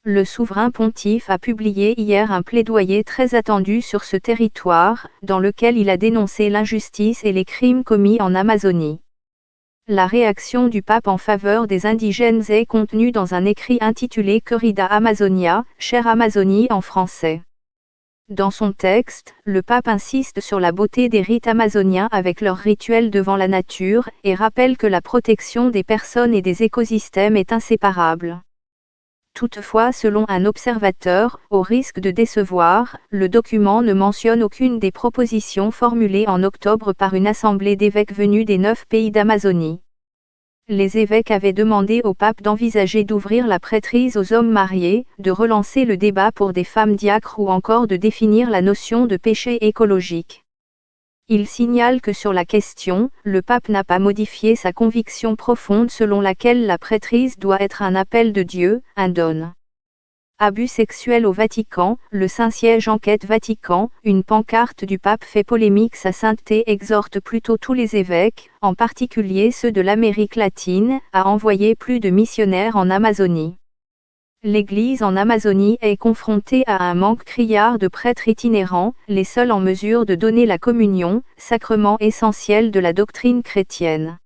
Le souverain pontife a publié hier un plaidoyer très attendu sur ce territoire, dans lequel il a dénoncé l'injustice et les crimes commis en Amazonie. La réaction du pape en faveur des indigènes est contenue dans un écrit intitulé Querida Amazonia, chère Amazonie en français. Dans son texte, le pape insiste sur la beauté des rites amazoniens avec leurs rituels devant la nature, et rappelle que la protection des personnes et des écosystèmes est inséparable. Toutefois, selon un observateur, au risque de décevoir, le document ne mentionne aucune des propositions formulées en octobre par une assemblée d'évêques venus des 9 pays d'Amazonie. Les évêques avaient demandé au pape d'envisager d'ouvrir la prêtrise aux hommes mariés, de relancer le débat pour des femmes diacres ou encore de définir la notion de péché écologique. Il signale que sur la question, le pape n'a pas modifié sa conviction profonde selon laquelle la prêtrise doit être un appel de Dieu, un don. Abus sexuels au Vatican, le Saint-Siège enquête Vatican, une pancarte du pape fait polémique. Sa sainteté exhorte plutôt tous les évêques, en particulier ceux de l'Amérique latine, à envoyer plus de missionnaires en Amazonie. L'Église en Amazonie est confrontée à un manque criard de prêtres itinérants, les seuls en mesure de donner la communion, sacrement essentiel de la doctrine chrétienne.